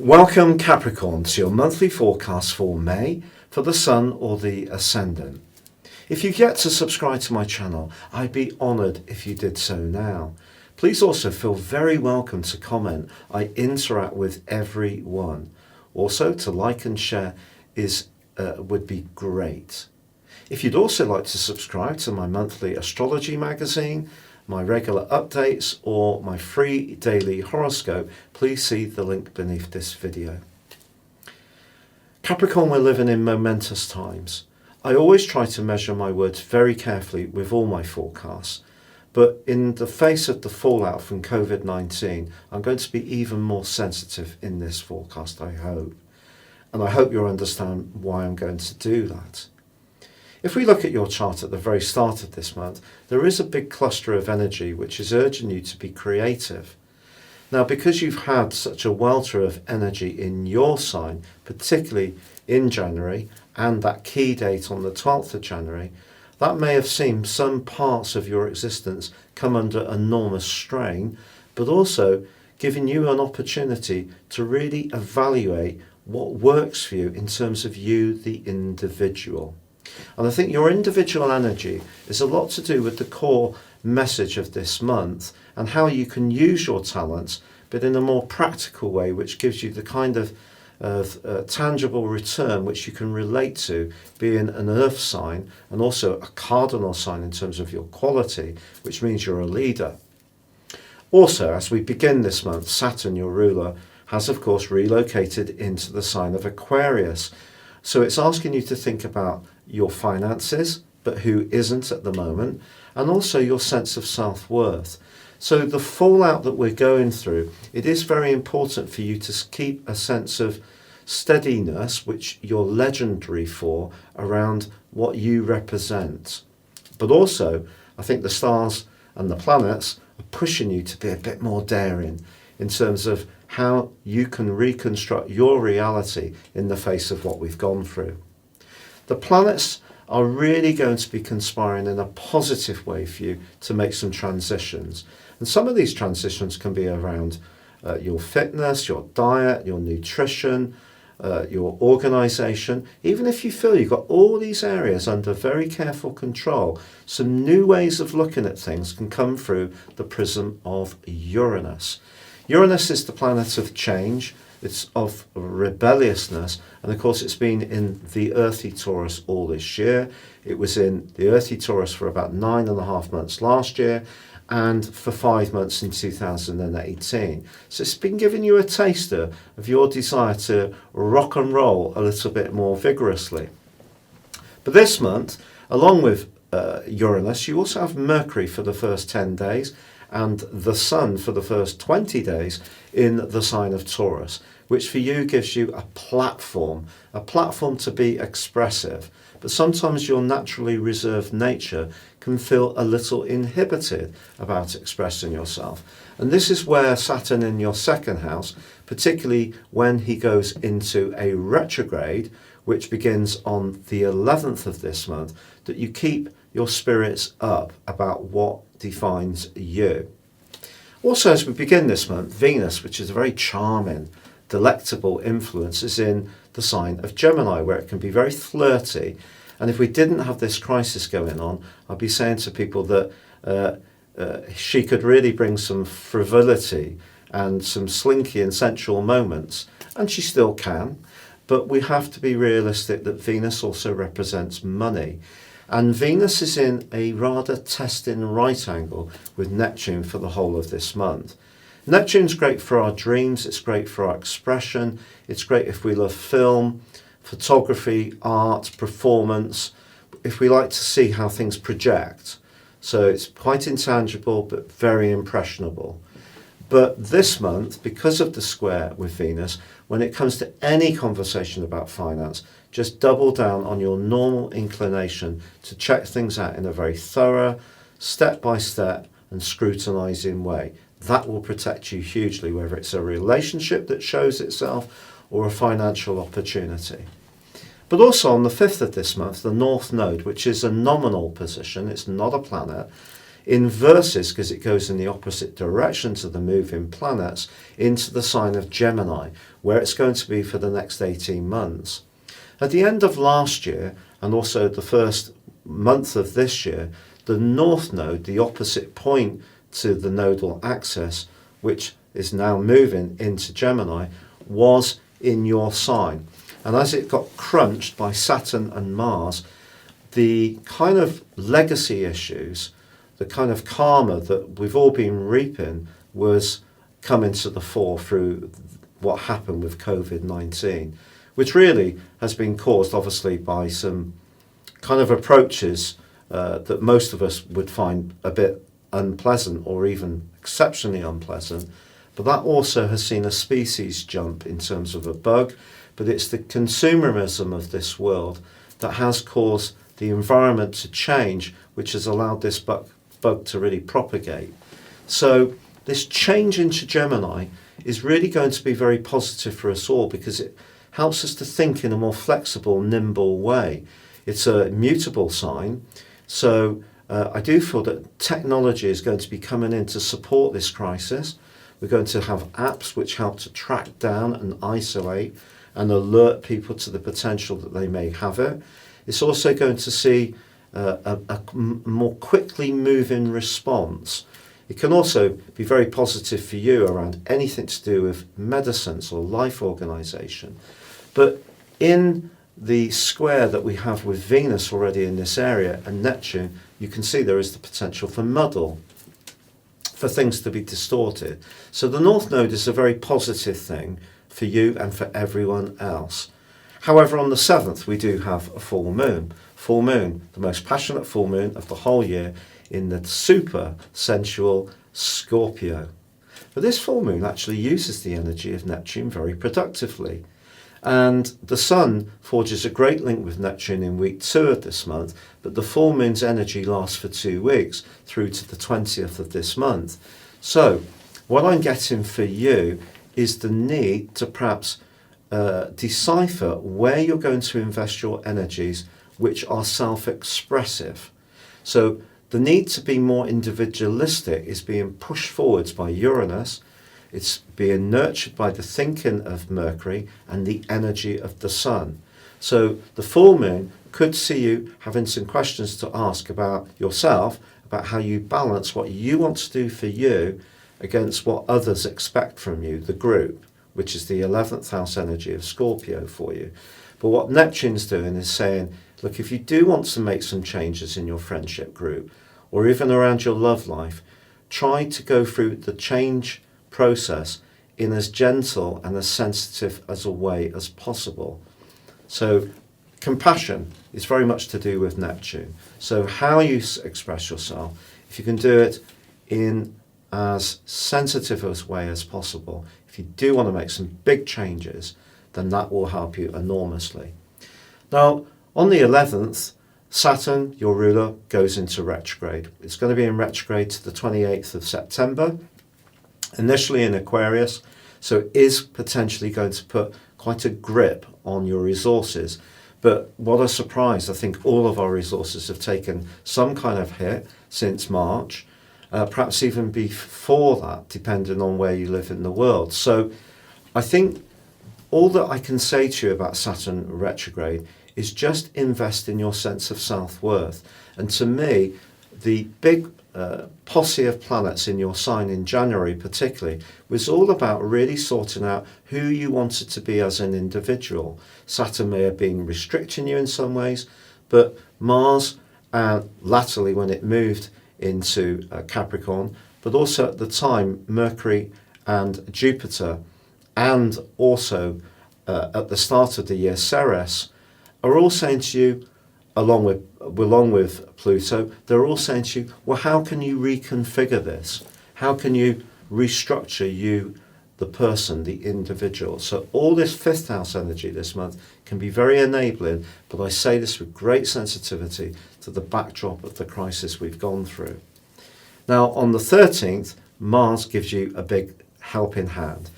Welcome Capricorn to your monthly forecast for May for the Sun or the Ascendant. If you've yet to subscribe to my channel, I'd be honoured if you did so now. Please also feel very welcome to comment. I interact with everyone. Also to like and share would be great. If you'd also like to subscribe to my monthly Astrology magazine, my regular updates or my free daily horoscope, please see the link beneath this video. Capricorn, we're living in momentous times. I always try to measure my words very carefully with all my forecasts, but in the face of the fallout from COVID-19, I'm going to be even more sensitive in this forecast, I hope. And I hope you'll understand why I'm going to do that. If we look at your chart at the very start of this month, there is a big cluster of energy which is urging you to be creative. Now, because you've had such a welter of energy in your sign, particularly in January, and that key date on the 12th of January, that may have seen some parts of your existence come under enormous strain, but also giving you an opportunity to really evaluate what works for you in terms of you, the individual. And I think your individual energy is a lot to do with the core message of this month and how you can use your talents, but in a more practical way, which gives you the kind of tangible return which you can relate to, being an earth sign and also a cardinal sign in terms of your quality, which means you're a leader. Also, as we begin this month, Saturn, your ruler, has of course relocated into the sign of Aquarius. So it's asking you to think about your finances, but who isn't at the moment, and also your sense of self-worth. So the fallout that we're going through, it is very important for you to keep a sense of steadiness, which you're legendary for, around what you represent. But also, I think the stars and the planets are pushing you to be a bit more daring in terms of how you can reconstruct your reality in the face of what we've gone through. The planets are really going to be conspiring in a positive way for you to make some transitions. And some of these transitions can be around your fitness, your diet, your nutrition, your organisation. Even if you feel you've got all these areas under very careful control, some new ways of looking at things can come through the prism of Uranus. Uranus is the planet of change, it's of rebelliousness, and of course it's been in the earthy Taurus all this year. It was in the earthy Taurus for about 9.5 months last year and for 5 months in 2018. So it's been giving you a taster of your desire to rock and roll a little bit more vigorously. But this month, along with Uranus, you also have Mercury for the first 10 days, and the Sun for the first 20 days in the sign of Taurus, which for you gives you a platform to be expressive. But sometimes your naturally reserved nature can feel a little inhibited about expressing yourself. And this is where Saturn in your second house, particularly when he goes into a retrograde, which begins on the 11th of this month, that you keep your spirits up about what defines you. Also, as we begin this month, Venus, which is a very charming, delectable influence, is in the sign of Gemini, where it can be very flirty. And if we didn't have this crisis going on, I'd be saying to people that she could really bring some frivolity and some slinky and sensual moments, and she still can. But we have to be realistic that Venus also represents money. And Venus is in a rather testing right angle with Neptune for the whole of this month. Neptune's great for our dreams, it's great for our expression, it's great if we love film, photography, art, performance, if we like to see how things project. So it's quite intangible but very impressionable. But this month, because of the square with Venus, when it comes to any conversation about finance, just double down on your normal inclination to check things out in a very thorough, step-by-step and scrutinising way. That will protect you hugely, whether it's a relationship that shows itself or a financial opportunity. But also on the 5th of this month, the North Node, which is a nominal position, it's not a planet, inverses because it goes in the opposite direction to the moving planets into the sign of Gemini, where it's going to be for the next 18 months. At the end of last year, and also the first month of this year, the North Node, the opposite point to the nodal axis, which is now moving into Gemini, was in your sign. And as it got crunched by Saturn and Mars, the kind of legacy issues, the kind of karma that we've all been reaping was coming to the fore through what happened with COVID-19, which really has been caused obviously by some kind of approaches that most of us would find a bit unpleasant or even exceptionally unpleasant. But that also has seen a species jump in terms of a bug. But it's the consumerism of this world that has caused the environment to change, which has allowed this bug to really propagate. So this change into Gemini is really going to be very positive for us all because it helps us to think in a more flexible, nimble way. It's a mutable sign. So I do feel that technology is going to be coming in to support this crisis. We're going to have apps which help to track down and isolate and alert people to the potential that they may have it. It's also going to see a more quickly moving response. It can also be very positive for you around anything to do with medicines or life organisation. But in the square that we have with Venus already in this area and Neptune, you can see there is the potential for muddle, for things to be distorted. So the North Node is a very positive thing for you and for everyone else. However, on the 7th, we do have a full moon. Full moon, the most passionate full moon of the whole year in the super sensual Scorpio. But this full moon actually uses the energy of Neptune very productively. And the Sun forges a great link with Neptune in week 2 of this month, but the full moon's energy lasts for 2 weeks through to the 20th of this month. So what I'm getting for you is the need to perhaps decipher where you're going to invest your energies which are self-expressive. So the need to be more individualistic is being pushed forwards by Uranus. It's being nurtured by the thinking of Mercury and the energy of the Sun. So the full moon could see you having some questions to ask about yourself, about how you balance what you want to do for you against what others expect from you, the group, which is the 11th house energy of Scorpio for you. But what Neptune's doing is saying, look, if you do want to make some changes in your friendship group or even around your love life, try to go through the change process in as gentle and as sensitive as a way as possible. So compassion is very much to do with Neptune. So how you express yourself, if you can do it in as sensitive a way as possible, if you do want to make some big changes, then that will help you enormously. Now, on the 11th, Saturn, your ruler, goes into retrograde. It's going to be in retrograde to the 28th of September, initially in Aquarius, so it is potentially going to put quite a grip on your resources. But what a surprise, I think all of our resources have taken some kind of hit since March, perhaps even before that, depending on where you live in the world. So I think all that I can say to you about Saturn retrograde is just invest in your sense of self-worth. And to me, the big posse of planets in your sign in January particularly was all about really sorting out who you wanted to be as an individual. Saturn may have been restricting you in some ways, but Mars, latterly when it moved into Capricorn, but also at the time Mercury and Jupiter, and also at the start of the year Ceres, are all saying to you, along with Pluto, they're all saying to you, well, how can you reconfigure this? How can you restructure you, the person, the individual? So all this 5th house energy this month can be very enabling, but I say this with great sensitivity to the backdrop of the crisis we've gone through. Now, on the 13th, Mars gives you a big helping hand.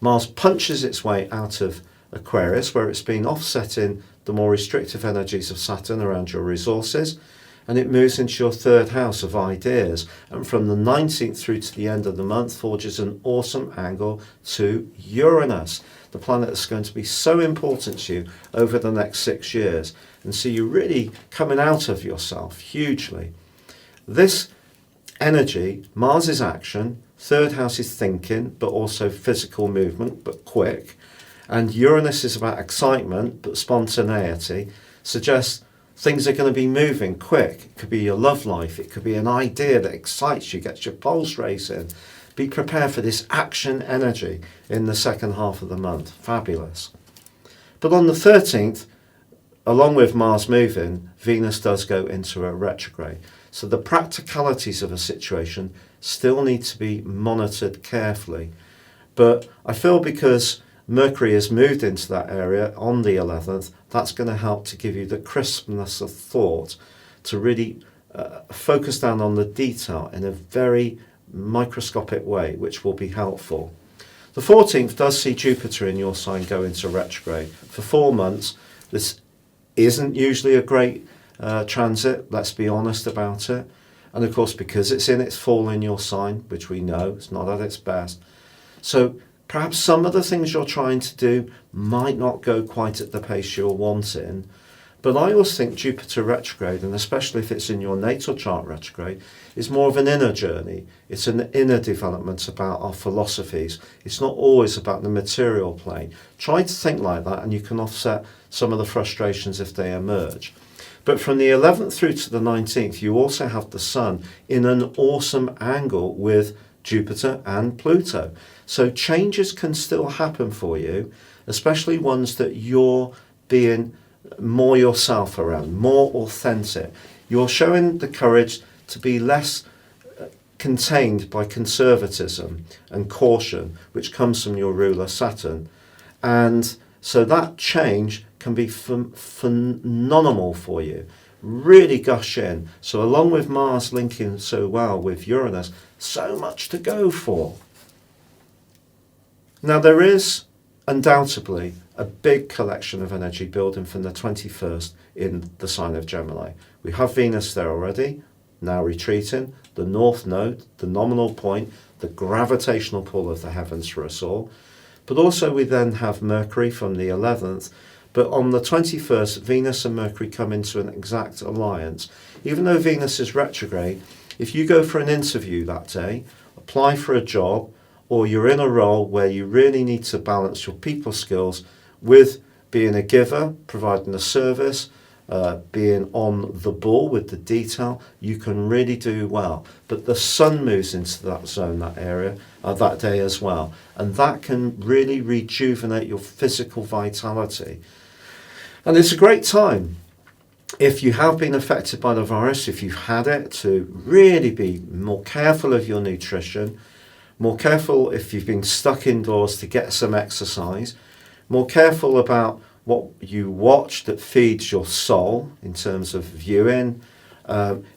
Mars punches its way out of Aquarius, where it's been offsetting the more restrictive energies of Saturn around your resources, and it moves into your third house of ideas, and from the 19th through to the end of the month forges an awesome angle to Uranus, the planet that's going to be so important to you over the next 6 years, and see you really coming out of yourself hugely. This energy, Mars is action, third house is thinking, but also physical movement, but quick, and Uranus is about excitement, but spontaneity, suggests things are going to be moving quick. It could be your love life, it could be an idea that excites you, gets your pulse racing. Be prepared for this action energy in the second half of the month. Fabulous. But on the 13th, along with Mars moving, Venus does go into a retrograde. So the practicalities of a situation still need to be monitored carefully. But I feel because Mercury has moved into that area on the 11th, that's going to help to give you the crispness of thought to really focus down on the detail in a very microscopic way, which will be helpful. The 14th does see Jupiter in your sign go into retrograde. For 4 months, this isn't usually a great transit, let's be honest about it. And of course, because it's in its fall in your sign, which we know, it's not at its best. So perhaps some of the things you're trying to do might not go quite at the pace you're wanting. But I always think Jupiter retrograde, and especially if it's in your natal chart retrograde, is more of an inner journey. It's an inner development about our philosophies. It's not always about the material plane. Try to think like that and you can offset some of the frustrations if they emerge. But from the 11th through to the 19th, you also have the Sun in an awesome angle with Jupiter and Pluto. So changes can still happen for you, especially ones that you're being more yourself around, more authentic. You're showing the courage to be less contained by conservatism and caution, which comes from your ruler Saturn. And so that change can be phenomenal for you. Really gush in. So along with Mars linking so well with Uranus, so much to go for. Now there is undoubtedly a big collection of energy building from the 21st in the sign of Gemini. We have Venus there already, now retreating, the North Node, the nominal point, the gravitational pull of the heavens for us all. But also we then have Mercury from the 11th, but on the 21st, Venus and Mercury come into an exact alliance. Even though Venus is retrograde, if you go for an interview that day, apply for a job, or you're in a role where you really need to balance your people skills with being a giver, providing a service, being on the ball with the detail, you can really do well. But the Sun moves into that zone, that area, that day as well. And that can really rejuvenate your physical vitality. And it's a great time, if you have been affected by the virus, if you've had it, to really be more careful of your nutrition, more careful if you've been stuck indoors to get some exercise, more careful about what you watch that feeds your soul in terms of viewing.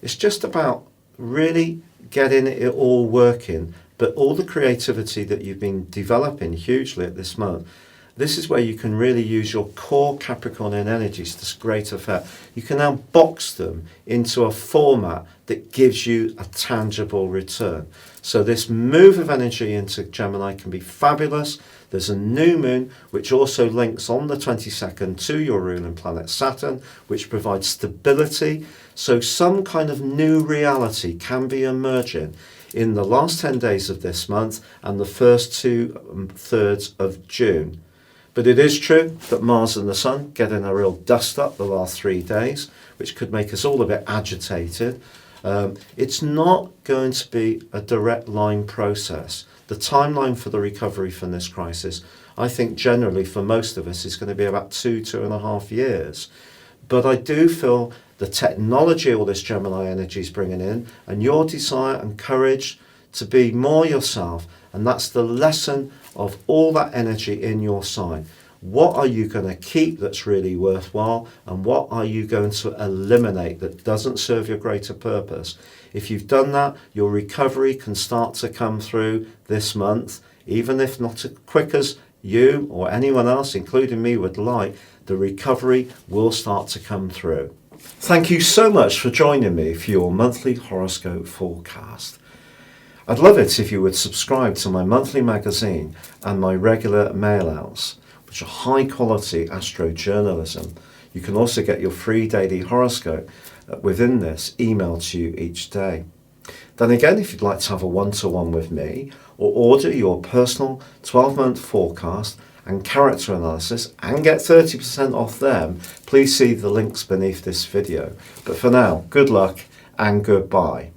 It's just about really getting it all working, but all the creativity that you've been developing hugely at this month, this is where you can really use your core Capricornian energies to great effect. You can now box them into a format that gives you a tangible return. So this move of energy into Gemini can be fabulous. There's a new moon which also links on the 22nd to your ruling planet Saturn, which provides stability. So some kind of new reality can be emerging in the last 10 days of this month and the first 2/3 of June. But it is true that Mars and the Sun get in a real dust-up the last 3 days, which could make us all a bit agitated. It's not going to be a direct line process. The timeline for the recovery from this crisis, I think generally for most of us, is going to be about 2.5 years. But I do feel the technology all this Gemini energy is bringing in, and your desire and courage to be more yourself, and that's the lesson of all that energy in your sign. What are you going to keep that's really worthwhile, and what are you going to eliminate that doesn't serve your greater purpose? If you've done that, your recovery can start to come through this month, even if not as quick as you or anyone else, including me, would like. The recovery will start to come through. Thank you so much for joining me for your monthly horoscope forecast. I'd love it if you would subscribe to my monthly magazine and my regular mail-outs, which are high-quality astro journalism. You can also get your free daily horoscope within this emailed to you each day. Then again, if you'd like to have a one-to-one with me or order your personal 12-month forecast and character analysis and get 30% off them, please see the links beneath this video. But for now, good luck and goodbye.